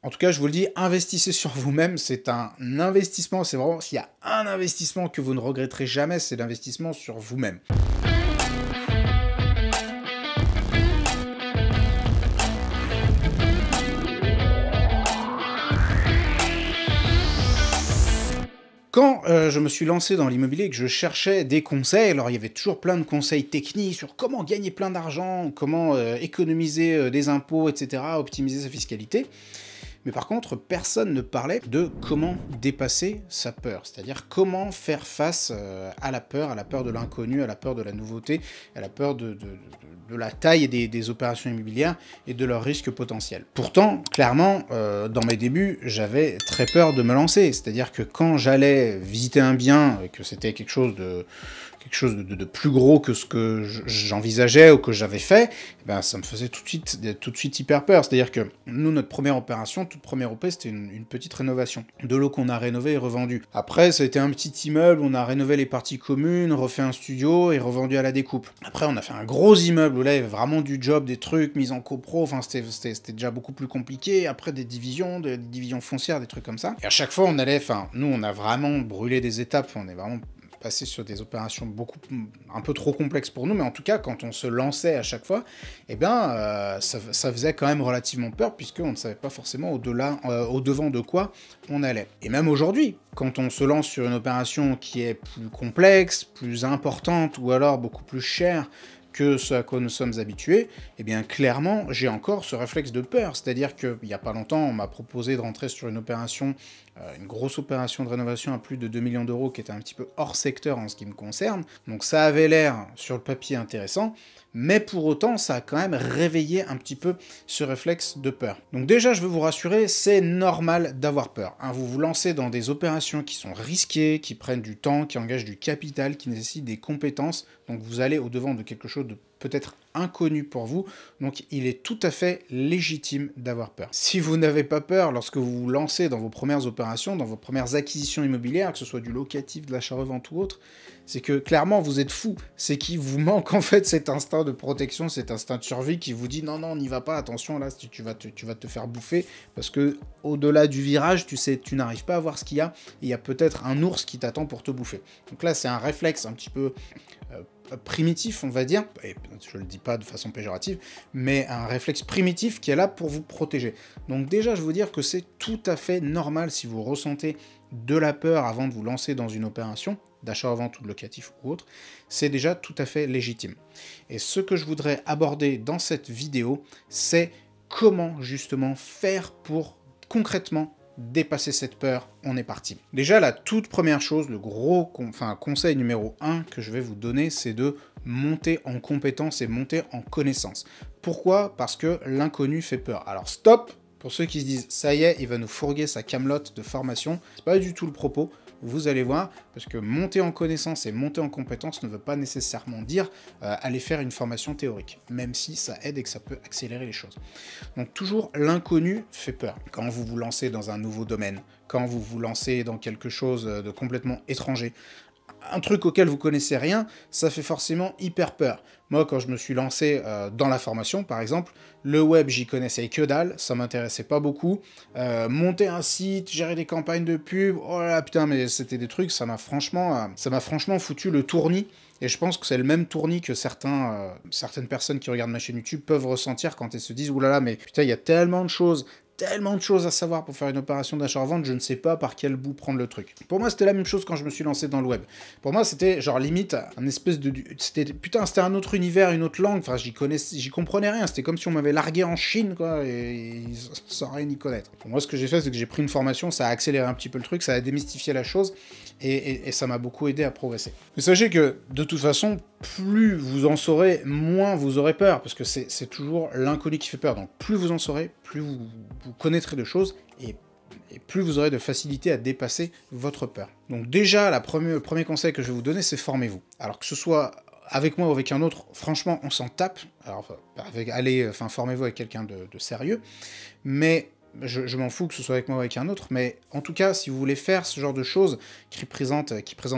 En tout cas, je vous le dis, investissez sur vous-même, c'est un investissement, c'est vraiment, s'il y a un investissement que vous ne regretterez jamais, c'est l'investissement sur vous-même. Quand je me suis lancé dans l'immobilier et que je cherchais des conseils, alors il y avait toujours plein de conseils techniques sur comment gagner plein d'argent, comment économiser des impôts, etc., optimiser sa fiscalité. Mais par contre, personne ne parlait de comment dépasser sa peur, c'est-à-dire comment faire face à la peur de l'inconnu, à la peur de la nouveauté, à la peur de la taille des opérations immobilières et de leurs risques potentiels. Pourtant, clairement, dans mes débuts, j'avais très peur de me lancer, c'est-à-dire que quand j'allais visiter un bien, et que c'était quelque chose de plus gros que ce que j'envisageais ou que j'avais fait, eh ben, ça me faisait tout de suite hyper peur. C'est-à-dire que nous, notre première opération, toute première OP, c'était une petite rénovation. De l'eau qu'on a rénové et revendu. Après, ça a été un petit immeuble, on a rénové les parties communes, refait un studio et revendu à la découpe. Après, on a fait un gros immeuble où là, il y avait vraiment du job, des trucs, mise en copro, enfin, c'était déjà beaucoup plus compliqué. Après, des divisions foncières, des trucs comme ça. Et à chaque fois, on allait, enfin, nous, on a vraiment brûlé des étapes, on est vraiment passer sur des opérations un peu trop complexes pour nous, mais en tout cas, quand on se lançait à chaque fois, eh bien, ça faisait quand même relativement peur, puisqu'on ne savait pas forcément au-devant de quoi on allait. Et même aujourd'hui, quand on se lance sur une opération qui est plus complexe, plus importante, ou alors beaucoup plus chère que ce à quoi nous sommes habitués, eh bien clairement, j'ai encore ce réflexe de peur. C'est-à-dire qu'il n'y a pas longtemps, on m'a proposé de rentrer sur une opération, une grosse opération de rénovation à plus de 2 millions d'euros qui était un petit peu hors secteur en ce qui me concerne. Donc ça avait l'air, sur le papier, intéressant, mais pour autant, ça a quand même réveillé un petit peu ce réflexe de peur. Donc déjà, je veux vous rassurer, c'est normal d'avoir peur. Hein. Vous vous lancez dans des opérations qui sont risquées, qui prennent du temps, qui engagent du capital, qui nécessitent des compétences, donc vous allez au-devant de quelque chose de peut-être inconnu pour vous, donc il est tout à fait légitime d'avoir peur. Si vous n'avez pas peur lorsque vous vous lancez dans vos premières opérations, dans vos premières acquisitions immobilières, que ce soit du locatif, de l'achat-revente ou autre, c'est que clairement vous êtes fou, c'est qu'il vous manque en fait cet instinct de protection, cet instinct de survie qui vous dit non non, n'y va pas, attention là, tu vas te faire bouffer, parce que au-delà du virage, tu sais, tu n'arrives pas à voir ce qu'il y a, et il y a peut-être un ours qui t'attend pour te bouffer. Donc là c'est un réflexe un petit peu primitif, on va dire, et je le dis pas de façon péjorative, mais un réflexe primitif qui est là pour vous protéger. Donc déjà, je veux dire que c'est tout à fait normal si vous ressentez de la peur avant de vous lancer dans une opération, d'achat-revente ou de locatif ou autre, c'est déjà tout à fait légitime. Et ce que je voudrais aborder dans cette vidéo, c'est comment justement faire pour concrètement dépasser cette peur, on est parti. Déjà, la toute première chose, le conseil numéro 1 que je vais vous donner, c'est de monter en compétence et monter en connaissance. Pourquoi? Parce que l'inconnu fait peur. Alors stop, pour ceux qui se disent, ça y est, il va nous fourguer sa camelote de formation, c'est pas du tout le propos. Vous allez voir, parce que monter en connaissance et monter en compétence ne veut pas nécessairement dire aller faire une formation théorique, même si ça aide et que ça peut accélérer les choses. Donc toujours, l'inconnu fait peur. Quand vous vous lancez dans un nouveau domaine, quand vous vous lancez dans quelque chose de complètement étranger, un truc auquel vous connaissez rien, ça fait forcément hyper peur. Moi, quand je me suis lancé dans la formation, par exemple, le web, j'y connaissais que dalle, ça m'intéressait pas beaucoup. Monter un site, gérer des campagnes de pub, oh là là, putain, mais c'était des trucs, ça m'a franchement foutu le tournis. Et je pense que c'est le même tournis que certaines personnes qui regardent ma chaîne YouTube peuvent ressentir quand elles se disent « Ouh là là, mais putain, il y a tellement de choses à savoir pour faire une opération d'achat-revente, je ne sais pas par quel bout prendre le truc. » Pour moi, c'était la même chose quand je me suis lancé dans le web. Pour moi, c'était genre limite un espèce de... C'était un autre univers, une autre langue, enfin, j'y comprenais rien. C'était comme si on m'avait largué en Chine, quoi, et sans rien y connaître. Pour moi, ce que j'ai fait, c'est que j'ai pris une formation, ça a accéléré un petit peu le truc, ça a démystifié la chose, et ça m'a beaucoup aidé à progresser. Mais sachez que, de toute façon, plus vous en saurez, moins vous aurez peur, parce que c'est toujours l'inconnu qui fait peur. Donc plus vous en saurez, plus vous connaîtrez de choses, et plus vous aurez de facilité à dépasser votre peur. Donc déjà, le premier conseil que je vais vous donner, c'est formez-vous. Alors que ce soit avec moi ou avec un autre, franchement, on s'en tape. Alors, formez-vous avec quelqu'un de sérieux, mais je m'en fous que ce soit avec moi ou avec un autre, mais en tout cas, si vous voulez faire ce genre de choses qui présentent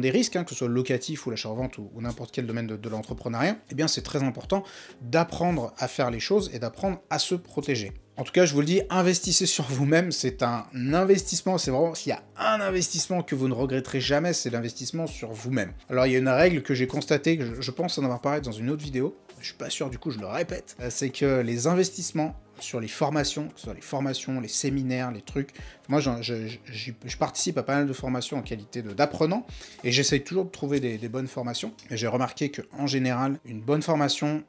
des risques, hein, que ce soit locatif ou l'achat-revente ou n'importe quel domaine de l'entrepreneuriat, eh bien c'est très important d'apprendre à faire les choses et d'apprendre à se protéger. En tout cas, je vous le dis, investissez sur vous-même, c'est un investissement, c'est vraiment, s'il y a un investissement que vous ne regretterez jamais, c'est l'investissement sur vous-même. Alors il y a une règle que j'ai constatée, que je pense en avoir parlé dans une autre vidéo, je suis pas sûr, du coup je le répète, c'est que les investissements sur les formations, que ce soit les formations, les séminaires, les trucs, moi je participe à pas mal de formations en qualité d'apprenant, et j'essaye toujours de trouver des bonnes formations, et j'ai remarqué qu'en général, une bonne formation,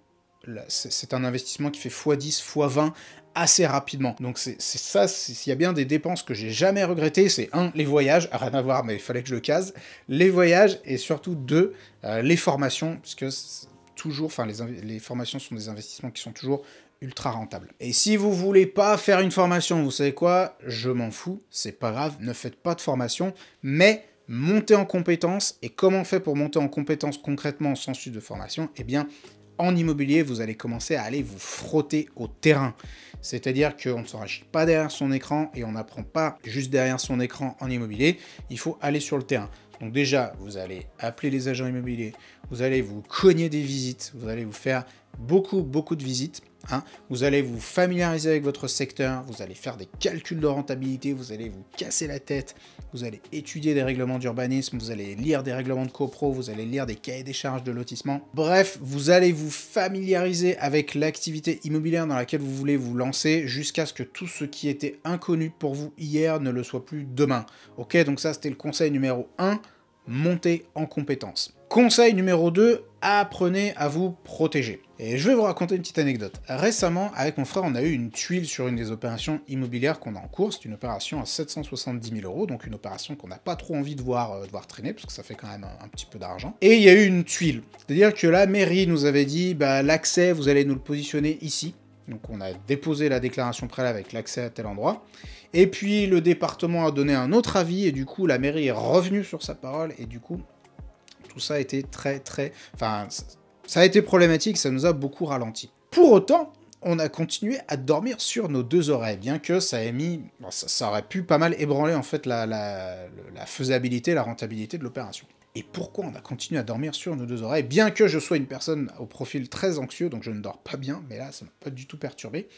c'est un investissement qui fait x10, x20 assez rapidement. Donc c'est ça, s'il y a bien des dépenses que j'ai jamais regrettées, c'est 1, les voyages, rien à voir, mais il fallait que je le case, les voyages, et surtout 2, les formations, parce que toujours, enfin les formations sont des investissements qui sont toujours ultra rentables. Et si vous voulez pas faire une formation, vous savez quoi, je m'en fous, c'est pas grave, ne faites pas de formation, mais montez en compétences. Et comment on fait pour monter en compétences concrètement sans suite de formation? Eh bien, en immobilier, vous allez commencer à aller vous frotter au terrain. C'est-à-dire qu'on ne s'enrichit pas derrière son écran et on n'apprend pas juste derrière son écran en immobilier. Il faut aller sur le terrain. Donc déjà, vous allez appeler les agents immobiliers, vous allez vous cogner des visites, vous allez vous faire beaucoup de visites. Hein. Vous allez vous familiariser avec votre secteur, vous allez faire des calculs de rentabilité, vous allez vous casser la tête, vous allez étudier des règlements d'urbanisme, vous allez lire des règlements de copro, vous allez lire des cahiers des charges de lotissement. Bref, vous allez vous familiariser avec l'activité immobilière dans laquelle vous voulez vous lancer jusqu'à ce que tout ce qui était inconnu pour vous hier ne le soit plus demain. Ok, donc ça c'était le conseil numéro 1, montez en compétences. Conseil numéro 2, apprenez à vous protéger. Et je vais vous raconter une petite anecdote. Récemment, avec mon frère, on a eu une tuile sur une des opérations immobilières qu'on a en cours. C'est une opération à 770 000 €, donc une opération qu'on n'a pas trop envie de voir traîner, parce que ça fait quand même un petit peu d'argent. Et il y a eu une tuile. C'est-à-dire que la mairie nous avait dit, bah, l'accès, vous allez nous le positionner ici. Donc on a déposé la déclaration préalable avec l'accès à tel endroit. Et puis le département a donné un autre avis, et du coup la mairie est revenue sur sa parole, et du coup tout ça a été enfin, ça a été problématique, ça nous a beaucoup ralenti. Pour autant, on a continué à dormir sur nos deux oreilles, bien que ça ait mis... Bon, ça aurait pu pas mal ébranler en fait la faisabilité, la rentabilité de l'opération. Et pourquoi on a continué à dormir sur nos deux oreilles? Bien que je sois une personne au profil très anxieux, donc je ne dors pas bien, mais là ça m'a pas du tout perturbé.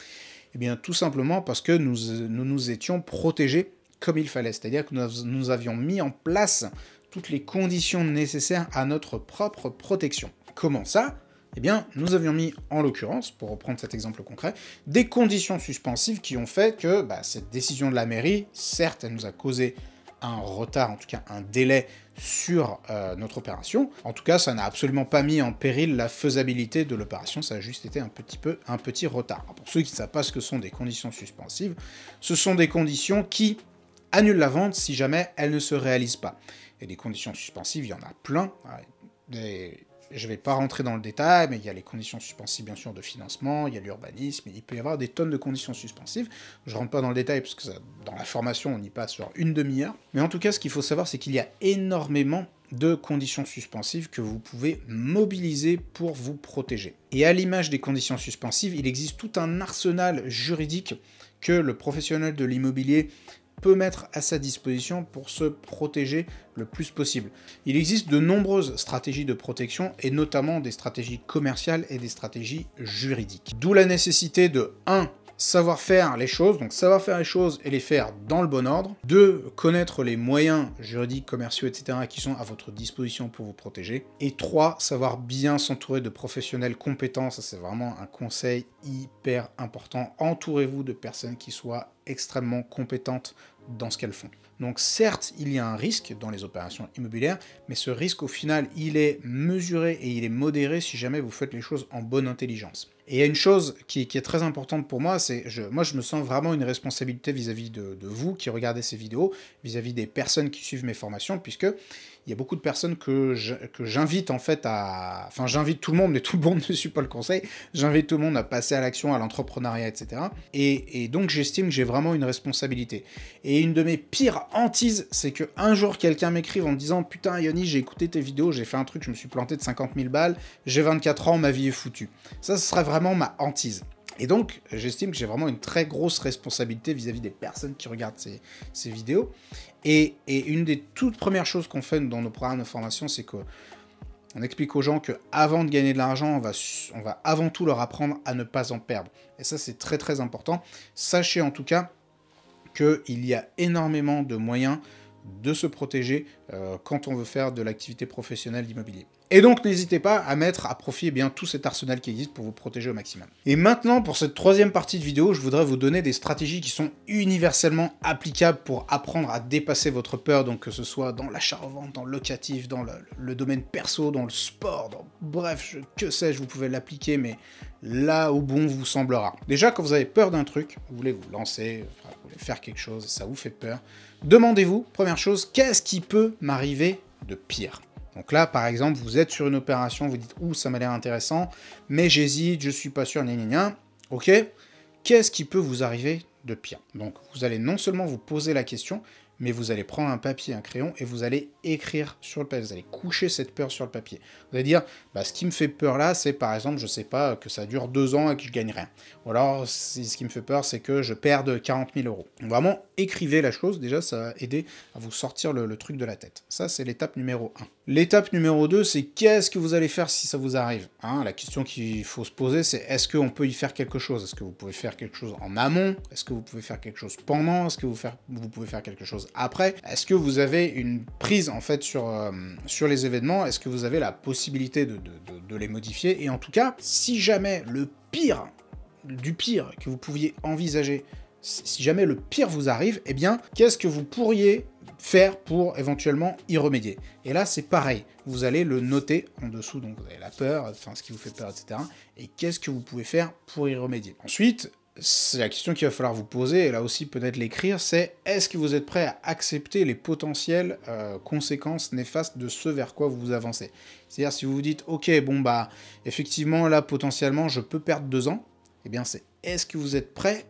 Eh bien tout simplement parce que nous étions protégés comme il fallait, c'est-à-dire que nous avions mis en place toutes les conditions nécessaires à notre propre protection. Comment ça? Eh bien, nous avions mis, en l'occurrence, pour reprendre cet exemple concret, des conditions suspensives qui ont fait que cette décision de la mairie, certes, elle nous a causé un retard, en tout cas un délai sur notre opération. En tout cas, ça n'a absolument pas mis en péril la faisabilité de l'opération, ça a juste été un petit retard. Alors, pour ceux qui ne savent pas ce que sont des conditions suspensives, ce sont des conditions qui annulent la vente si jamais elle ne se réalise pas. Et des conditions suspensives, il y en a plein. Je ne vais pas rentrer dans le détail, mais il y a les conditions suspensives, bien sûr, de financement, il y a l'urbanisme, il peut y avoir des tonnes de conditions suspensives. Je ne rentre pas dans le détail, parce que dans la formation, on y passe sur une demi-heure. Mais en tout cas, ce qu'il faut savoir, c'est qu'il y a énormément de conditions suspensives que vous pouvez mobiliser pour vous protéger. Et à l'image des conditions suspensives, il existe tout un arsenal juridique que le professionnel de l'immobilier peut mettre à sa disposition pour se protéger le plus possible. Il existe de nombreuses stratégies de protection, et notamment des stratégies commerciales et des stratégies juridiques. D'où la nécessité de 1. Savoir faire les choses, donc savoir faire les choses et les faire dans le bon ordre. 2. Connaître les moyens juridiques, commerciaux, etc. qui sont à votre disposition pour vous protéger. Et 3. Savoir bien s'entourer de professionnels compétents, ça c'est vraiment un conseil hyper important. Entourez-vous de personnes qui soient extrêmement compétentes dans ce qu'elles font. Donc certes, il y a un risque dans les opérations immobilières, mais ce risque au final, il est mesuré et il est modéré si jamais vous faites les choses en bonne intelligence. Et il y a une chose qui est très importante pour moi, c'est moi je me sens vraiment une responsabilité vis-à-vis de vous qui regardez ces vidéos, vis-à-vis des personnes qui suivent mes formations, puisque il y a beaucoup de personnes que j'invite en fait à... Enfin, j'invite tout le monde, mais tout le monde ne suit pas le conseil. J'invite tout le monde à passer à l'action, à l'entrepreneuriat, etc. Et donc, j'estime que j'ai vraiment une responsabilité. Et une de mes pires hantises, c'est qu'un jour, quelqu'un m'écrive en me disant « Putain, Yoni, j'ai écouté tes vidéos, j'ai fait un truc, je me suis planté de 50 000 balles, j'ai 24 ans, ma vie est foutue. » Ça, ce serait vraiment ma hantise. Et donc, j'estime que j'ai vraiment une très grosse responsabilité vis-à-vis des personnes qui regardent ces vidéos. Et une des toutes premières choses qu'on fait dans nos programmes de formation, c'est qu'on explique aux gens qu'avant de gagner de l'argent, on va avant tout leur apprendre à ne pas en perdre. Et ça, c'est très très important. Sachez en tout cas qu'il y a énormément de moyens de se protéger quand on veut faire de l'activité professionnelle d'immobilier. Et donc, n'hésitez pas à mettre à profit tout cet arsenal qui existe pour vous protéger au maximum. Et maintenant, pour cette troisième partie de vidéo, je voudrais vous donner des stratégies qui sont universellement applicables pour apprendre à dépasser votre peur, donc que ce soit dans l'achat-revente, dans le locatif, dans le domaine perso, dans le sport, bref, que sais-je, vous pouvez l'appliquer, mais là où bon vous semblera. Déjà, quand vous avez peur d'un truc, vous voulez vous lancer, vous voulez faire quelque chose, ça vous fait peur, demandez-vous, première chose, qu'est-ce qui peut m'arriver de pire ? Donc là, par exemple, vous êtes sur une opération, vous dites « Ouh, ça m'a l'air intéressant, mais j'hésite, je suis pas sûr, gna gna gna. » Ok, qu'est-ce qui peut vous arriver de pire? Donc, vous allez non seulement vous poser la question, mais vous allez prendre un papier, un crayon, et vous allez écrire sur le papier. Vous allez coucher cette peur sur le papier. Vous allez dire, ce qui me fait peur là, c'est par exemple, je sais pas, que ça dure 2 ans et que je gagne rien. Ou alors, ce qui me fait peur, c'est que je perde 40 000 euros. Donc, vraiment, écrivez la chose. Déjà, ça va aider à vous sortir le truc de la tête. Ça, c'est l'étape numéro 1. L'étape numéro 2, c'est qu'est-ce que vous allez faire si ça vous arrive, hein? La question qu'il faut se poser, c'est est-ce qu'on peut y faire quelque chose? Est-ce que vous pouvez faire quelque chose en amont? Est-ce que vous pouvez faire quelque chose pendant? Est-ce que vous pouvez faire quelque chose après? Est-ce que vous avez une prise en fait sur les événements? Est-ce que vous avez la possibilité de les modifier? Et en tout cas, si jamais le pire du pire que vous pouviez envisager, si jamais le pire vous arrive, eh bien, qu'est-ce que vous pourriez faire pour éventuellement y remédier? Et là, c'est pareil. Vous allez le noter en dessous, donc vous avez la peur, enfin ce qui vous fait peur, etc. Et qu'est-ce que vous pouvez faire pour y remédier? Ensuite, c'est la question qu'il va falloir vous poser, et là aussi peut-être l'écrire, c'est est-ce que vous êtes prêt à accepter les potentielles conséquences néfastes de ce vers quoi vous avancez? C'est-à-dire si vous vous dites, ok, bon effectivement là potentiellement je peux perdre 2 ans, eh bien c'est est-ce que vous êtes prêt?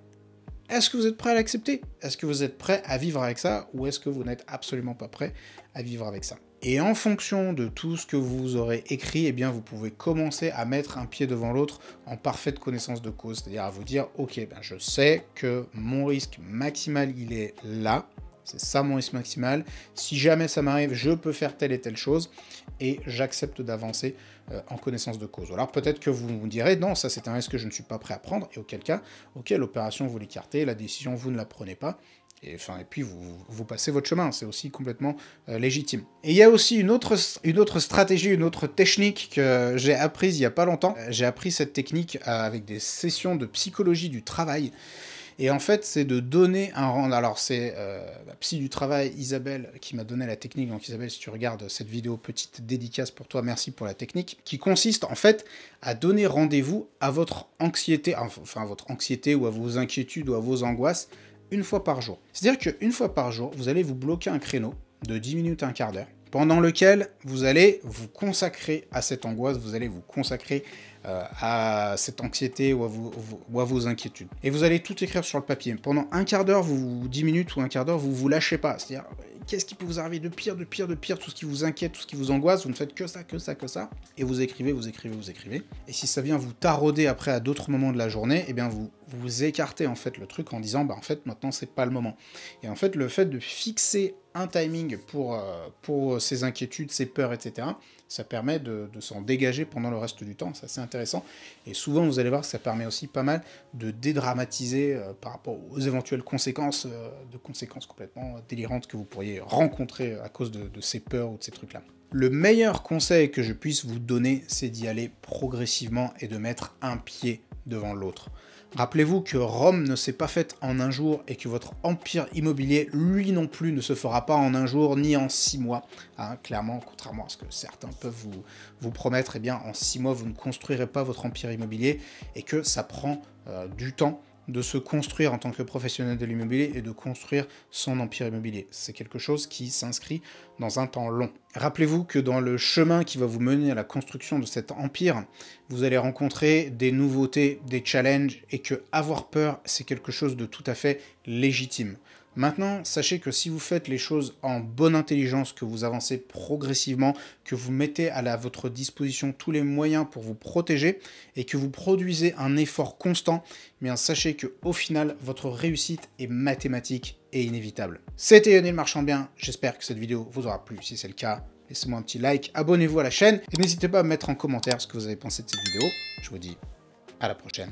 Est-ce que vous êtes prêt à l'accepter? Est-ce que vous êtes prêt à vivre avec ça? Ou est-ce que vous n'êtes absolument pas prêt à vivre avec ça? Et en fonction de tout ce que vous aurez écrit, eh bien, vous pouvez commencer à mettre un pied devant l'autre en parfaite connaissance de cause. C'est-à-dire à vous dire, ok, je sais que mon risque maximal, il est là. C'est ça mon risque maximal. Si jamais ça m'arrive, je peux faire telle et telle chose. Et j'accepte d'avancer en connaissance de cause. Alors peut-être que vous me direz, non, ça c'est un risque que je ne suis pas prêt à prendre. Et auquel cas, ok, l'opération vous l'écartez, la décision vous ne la prenez pas. Et puis vous passez votre chemin, c'est aussi complètement légitime. Et il y a aussi une autre stratégie, une autre technique que j'ai apprise il n'y a pas longtemps. J'ai appris cette technique avec des sessions de psychologie du travail. Et en fait, c'est de donner un rang. Alors, c'est la psy du travail, Isabelle, qui m'a donné la technique. Donc, Isabelle, si tu regardes cette vidéo, petite dédicace pour toi, merci pour la technique, qui consiste en fait à donner rendez-vous à votre anxiété, enfin à votre anxiété ou à vos inquiétudes ou à vos angoisses, une fois par jour. C'est-à-dire qu'une fois par jour, vous allez vous bloquer un créneau de 10 minutes à un quart d'heure, pendant lequel vous allez vous consacrer à cette angoisse, vous allez vous consacrer à cette anxiété ou à vos inquiétudes. Et vous allez tout écrire sur le papier. Pendant un quart d'heure, 10 minutes ou un quart d'heure, vous vous lâchez pas. C'est-à-dire, qu'est-ce qui peut vous arriver de pire, tout ce qui vous inquiète, tout ce qui vous angoisse, vous ne faites que ça, et vous écrivez. Et si ça vient vous tarauder après à d'autres moments de la journée, eh bien vous écartez en fait le truc en disant, en fait, maintenant c'est pas le moment. Et en fait, le fait de fixer un timing pour ces inquiétudes, ces peurs, etc., ça permet de s'en dégager pendant le reste du temps, c'est assez intéressant. Et souvent, vous allez voir que ça permet aussi pas mal de dédramatiser par rapport aux éventuelles conséquences, complètement délirantes que vous pourriez rencontrer à cause de ces peurs ou de ces trucs-là. Le meilleur conseil que je puisse vous donner, c'est d'y aller progressivement et de mettre un pied devant l'autre. Rappelez-vous que Rome ne s'est pas faite en un jour et que votre empire immobilier, lui non plus, ne se fera pas en un jour ni en 6 mois. Hein, clairement, contrairement à ce que certains peuvent vous promettre, eh bien, en 6 mois, vous ne construirez pas votre empire immobilier et que ça prend du temps de se construire en tant que professionnel de l'immobilier et de construire son empire immobilier. C'est quelque chose qui s'inscrit dans un temps long. Rappelez-vous que dans le chemin qui va vous mener à la construction de cet empire, vous allez rencontrer des nouveautés, des challenges, et que avoir peur, c'est quelque chose de tout à fait légitime. Maintenant, sachez que si vous faites les choses en bonne intelligence, que vous avancez progressivement, que vous mettez à votre disposition tous les moyens pour vous protéger et que vous produisez un effort constant, eh bien sachez qu'au final, votre réussite est mathématique et inévitable. C'était Lionel Marchand Bien, j'espère que cette vidéo vous aura plu. Si c'est le cas, laissez-moi un petit like, abonnez-vous à la chaîne et n'hésitez pas à me mettre en commentaire ce que vous avez pensé de cette vidéo. Je vous dis à la prochaine.